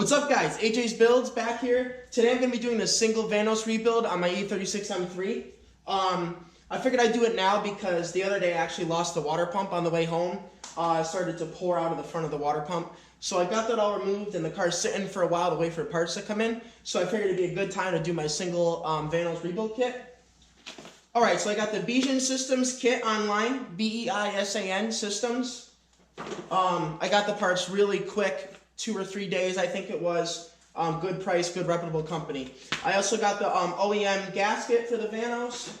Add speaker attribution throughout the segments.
Speaker 1: What's up guys, AJ's Builds back here. Today I'm going to be doing a single Vanos rebuild on my E36 M3. I figured I'd do it now because the other day I actually lost the water pump on the way home. It started to pour out of the front of the water pump. So I got that all removed and the car's sitting for a while to wait for parts to come in. So I figured it'd be a good time to do my single Vanos rebuild kit. Alright, so I got the Beijan Systems kit online, B-E-I-S-A-N Systems. I got the parts really quick. 2 or 3 days, I think it was. Good price, good reputable company. I also got the OEM gasket for the Vanos.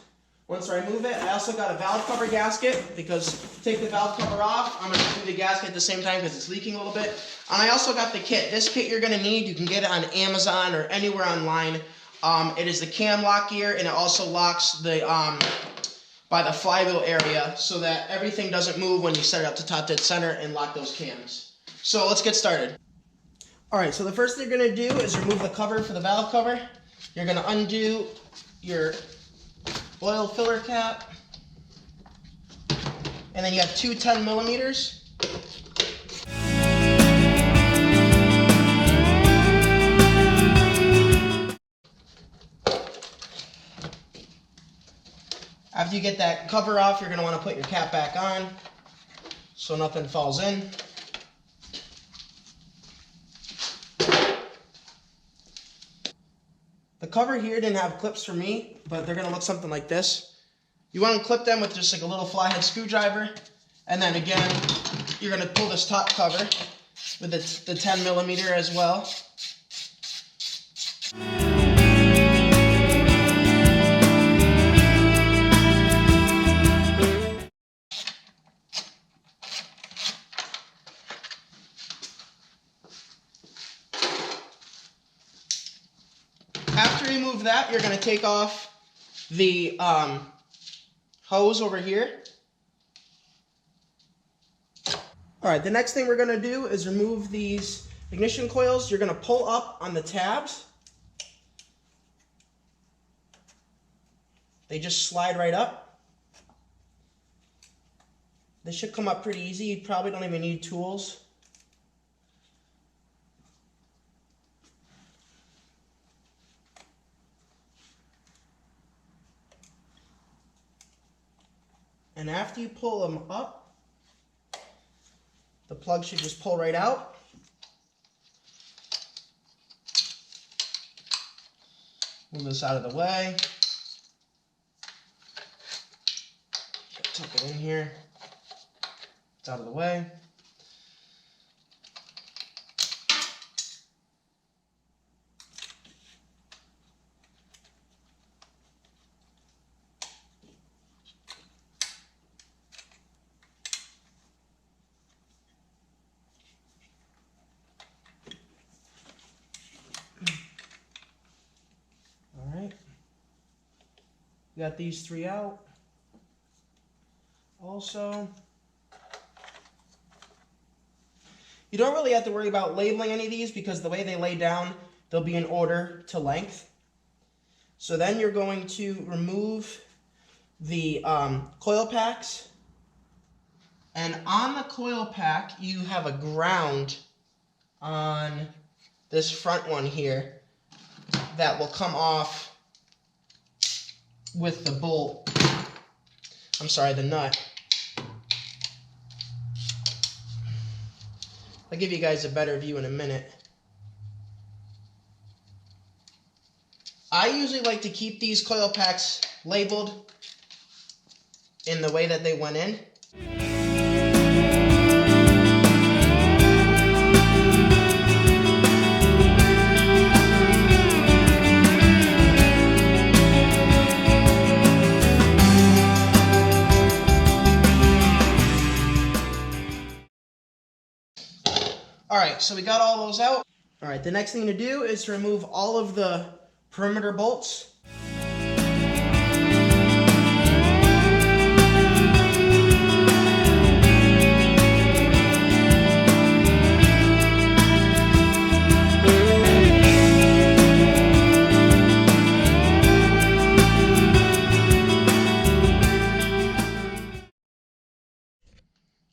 Speaker 1: Once I remove it, I also got a valve cover gasket because take the valve cover off, I'm going to do the gasket at the same time because it's leaking a little bit. And I also got the kit. This kit you're going to need. You can get it on Amazon or anywhere online. It is the cam lock gear and it also locks the by the flywheel area so that everything doesn't move when you set it up to top dead center and lock those cams. So let's get started. Alright, so the first thing you're going to do is remove the cover for the valve cover. You're going to undo your oil filler cap. And then you have two 10 millimeters. After you get that cover off, you're going to want to put your cap back on so nothing falls in. The cover here didn't have clips for me, but they're going to look something like this. You want to clip them with just like a little flathead screwdriver. And then again, you're going to pull this top cover with the 10 millimeter as well. After you remove that, you're going to take off the hose over here. Alright, the next thing we're going to do is remove these ignition coils. You're going to pull up on the tabs. They just slide right up. They should come up pretty easy. You probably don't even need tools. And after you pull them up, the plug should just pull right out. Move this out of the way. Tuck it in here. It's out of the way. We got these three out. Also, you don't really have to worry about labeling any of these because the way they lay down, they'll be in order to length. So then you're going to remove the coil packs. And on the coil pack, you have a ground on this front one here that will come off with the bolt, the nut. I'll give you guys a better view in a minute. I usually like to keep these coil packs labeled in the way that they went in. Alright, so we got all those out. Alright, the next thing to do is to remove all of the perimeter bolts.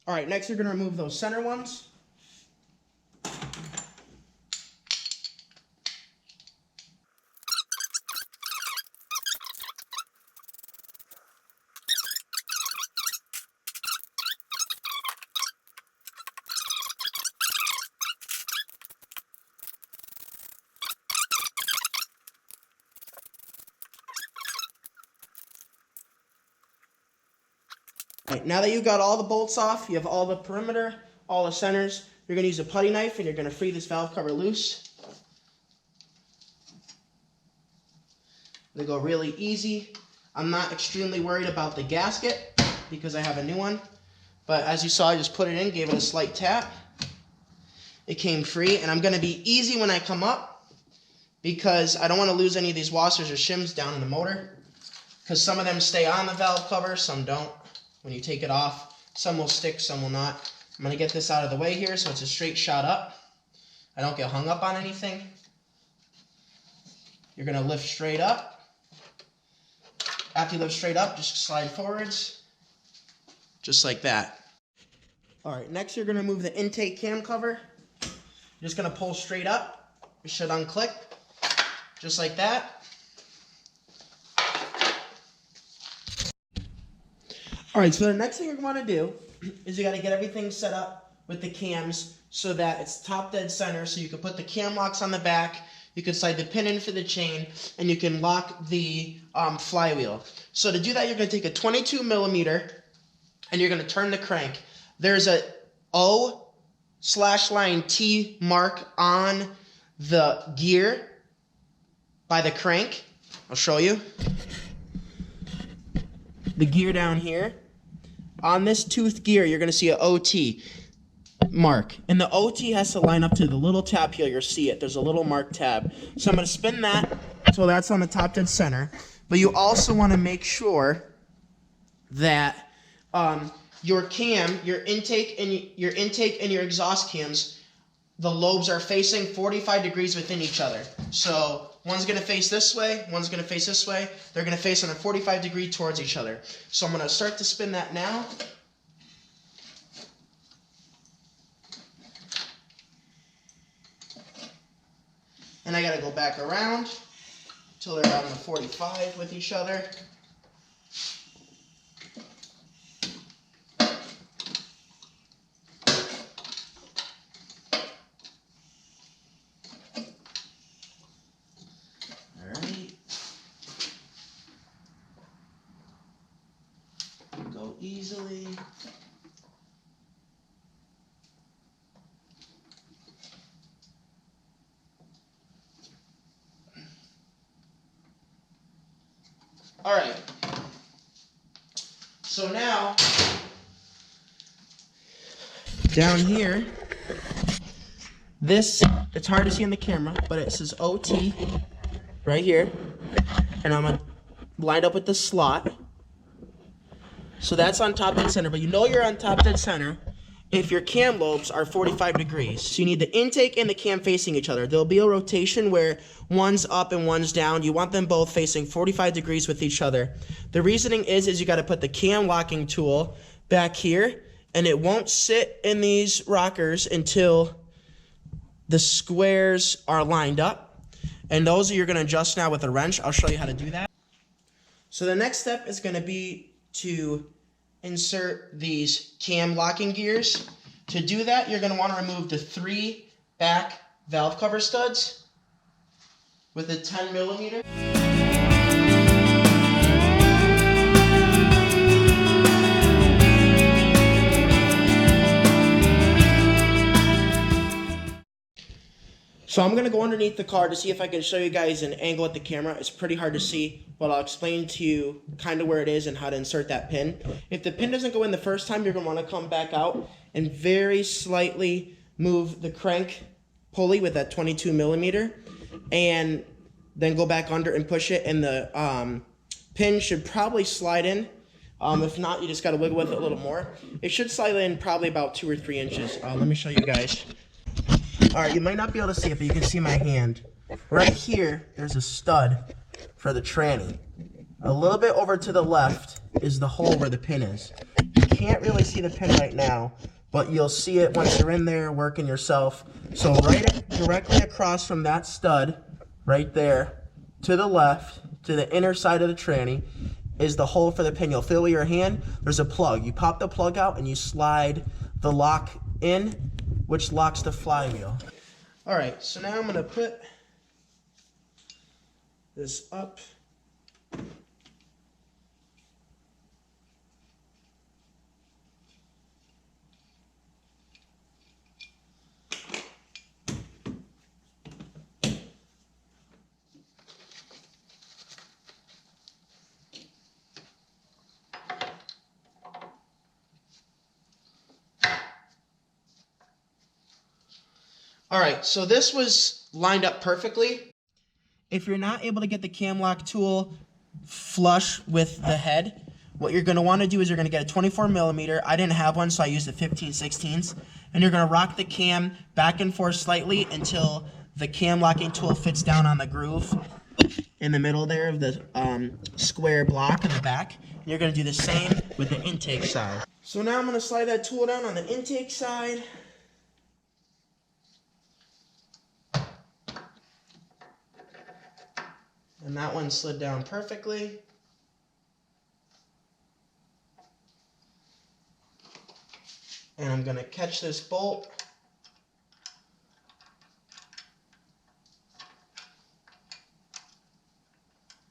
Speaker 1: Alright, next we're going to remove those center ones. Right, now that you've got all the bolts off, you have all the perimeter, all the centers, you're going to use a putty knife and you're going to free this valve cover loose. They go really easy. I'm not extremely worried about the gasket because I have a new one. But as you saw, I just put it in, gave it a slight tap. It came free, and I'm going to be easy when I come up because I don't want to lose any of these washers or shims down in the motor, because some of them stay on the valve cover, some don't. When you take it off, some will stick, some will not. I'm going to get this out of the way here so it's a straight shot up. I don't get hung up on anything. You're going to lift straight up. After you lift straight up, just slide forwards, just like that. All right, next you're going to move the intake cam cover. You're just going to pull straight up. It should unclick, just like that. All right, so the next thing you're going to do is you got to get everything set up with the cams so that it's top dead center, so you can put the cam locks on the back, you can slide the pin in for the chain, and you can lock the flywheel. So to do that, you're going to take a 22 millimeter and you're going to turn the crank. There's a O/line T mark on the gear by the crank. I'll show you. The gear down here. On this tooth gear, you're going to see an OT mark. And the OT has to line up to the little tab here. You'll see it. There's a little mark tab. So I'm going to spin that so that's on the top dead center. But you also want to make sure that your cam, your intake and your exhaust cams, the lobes are facing 45 degrees within each other. So one's going to face this way, one's going to face this way. They're going to face on a 45 degree towards each other. So I'm going to start to spin that now. And I got to go back around until they're on the 45 with each other. Go easily. All right. So now, down here, this, it's hard to see in the camera, but it says OT right here. And I'm lined up with the slot. So that's on top dead center, but you know you're on top dead center if your cam lobes are 45 degrees. So you need the intake and the cam facing each other. There'll be a rotation where one's up and one's down. You want them both facing 45 degrees with each other. The reasoning is you got to put the cam locking tool back here, and it won't sit in these rockers until the squares are lined up. And those you're going to adjust now with a wrench. I'll show you how to do that. So the next step is going to be to insert these cam locking gears. To do that, you're going to want to remove the 3 back valve cover studs with a 10 millimeter. So I'm going to go underneath the car to see if I can show you guys an angle at the camera. It's pretty hard to see, but I'll explain to you kind of where it is and how to insert that pin. If the pin doesn't go in the first time, you're going to want to come back out and very slightly move the crank pulley with that 22 millimeter and then go back under and push it, and the pin should probably slide in. If not, you just got to wiggle with it a little more. It should slide in probably about 2 or 3 inches. Let me show you guys. All right, you might not be able to see it, but you can see my hand. Right here, there's a stud for the tranny. A little bit over to the left is the hole where the pin is. You can't really see the pin right now, but you'll see it once you're in there working yourself. So right directly across from that stud, right there, to the left, to the inner side of the tranny, is the hole for the pin. You'll feel with your hand, there's a plug. You pop the plug out and you slide the lock in, which locks the flywheel. All right, so now I'm going to put this up. All right, so this was lined up perfectly. If you're not able to get the cam lock tool flush with the head, what you're gonna wanna do is you're gonna get a 24 millimeter. I didn't have one, so I used a 15/16. And you're gonna rock the cam back and forth slightly until the cam locking tool fits down on the groove in the middle there of the square block in the back. And you're gonna do the same with the intake side. So now I'm gonna slide that tool down on the intake side. And that one slid down perfectly. And I'm gonna catch this bolt.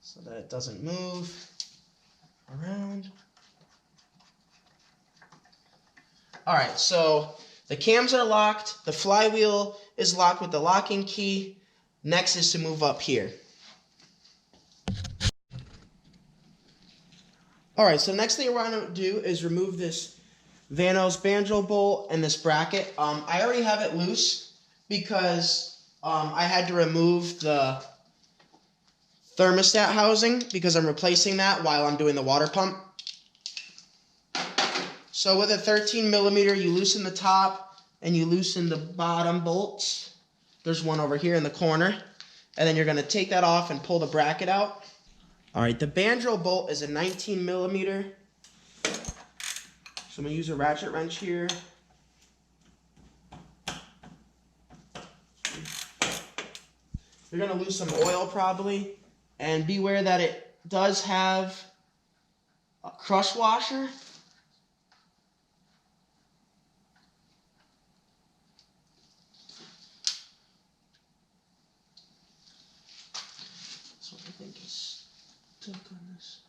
Speaker 1: So that it doesn't move around. All right, so the cams are locked. The flywheel is locked with the locking key. Next is to move up here. All right, so the next thing we're going to do is remove this Vanos banjo bolt and this bracket. I already have it loose because I had to remove the thermostat housing because I'm replacing that while I'm doing the water pump. So with a 13 millimeter, you loosen the top and you loosen the bottom bolts. There's one over here in the corner. And then you're going to take that off and pull the bracket out. All right, the banjo bolt is a 19 millimeter. So I'm going to use a ratchet wrench here. You're going to lose some oil probably. And beware that it does have a crush washer. So I think it's stuck on this.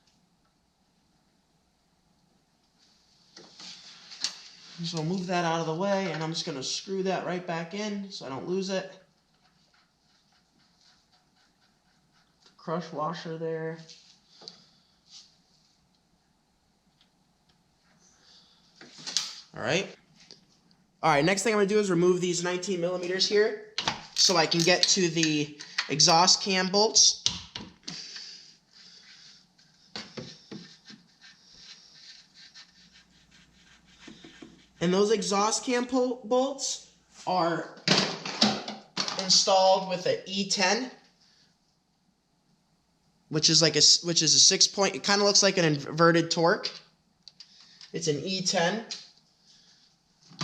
Speaker 1: So I'll move that out of the way, and I'm just going to screw that right back in so I don't lose it. The crush washer there. All right, next thing I'm going to do is remove these 19 millimeters here so I can get to the exhaust cam bolts. And those exhaust cam bolts are installed with an E10, which is a 6-point. It kind of looks like an inverted torque. It's an E10.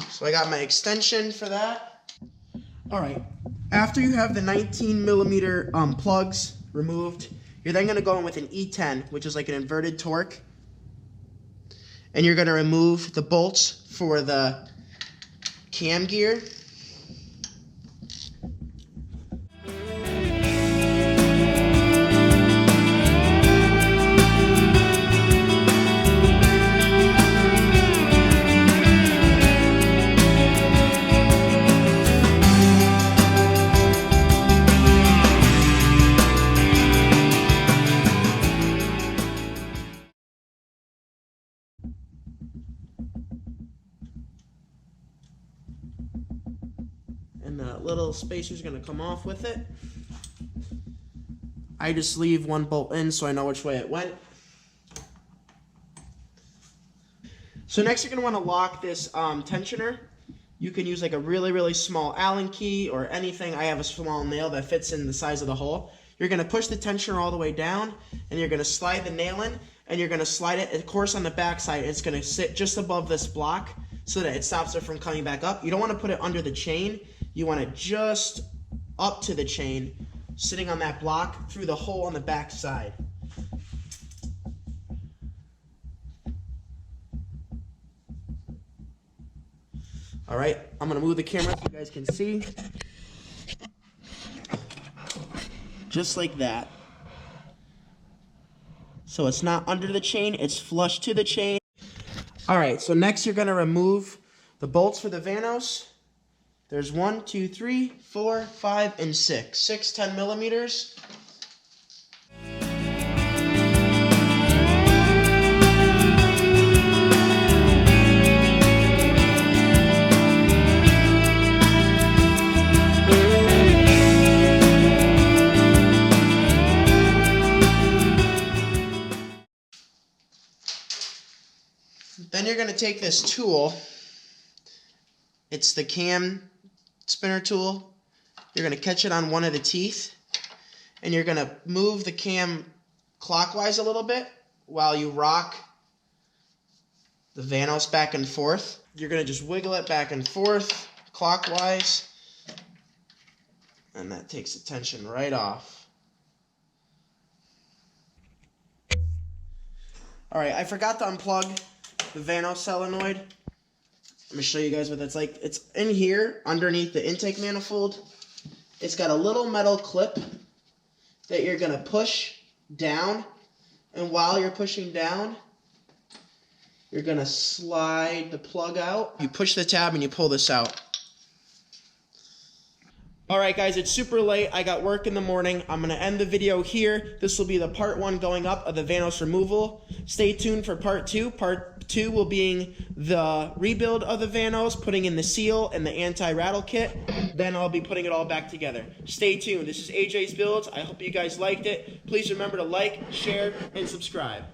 Speaker 1: So I got my extension for that. All right. After you have the 19 millimeter plugs removed, you're then going to go in with an E10, which is like an inverted torque. And you're going to remove the bolts for the cam gear. And the little spacer's going to come off with it. I just leave one bolt in so I know which way it went. So next you're going to want to lock this tensioner. You can use like a really, really small Allen key or anything. I have a small nail that fits in the size of the hole. You're going to push the tensioner all the way down, and you're going to slide the nail in, and you're going to slide it, of course, on the back side. It's going to sit just above this block so that it stops it from coming back up. You don't want to put it under the chain. You want it just up to the chain, sitting on that block through the hole on the back side. All right, I'm going to move the camera so you guys can see. Just like that. So it's not under the chain, it's flush to the chain. All right, so next you're going to remove the bolts for the Vanos. There's 1, 2, 3, 4, 5, and 6. 6 10 millimeters. Then you're going to take this tool. It's the cam spinner tool. You're going to catch it on one of the teeth, and you're going to move the cam clockwise a little bit while you rock the Vanos back and forth. You're going to just wiggle it back and forth clockwise, and that takes the tension right off. Alright, I forgot to unplug the Vanos solenoid. Let me show you guys what that's like. It's in here underneath the intake manifold. It's got a little metal clip that you're going to push down, and while you're pushing down, you're going to slide the plug out. You push the tab and you pull this out. Alright guys, it's super late. I got work in the morning. I'm going to end the video here. This will be the part 1 going up of the Vanos removal. Stay tuned for part 2. Part 2 will be the rebuild of the Vanos, putting in the seal and the anti-rattle kit. Then I'll be putting it all back together. Stay tuned. This is AJ's Builds. I hope you guys liked it. Please remember to like, share, and subscribe.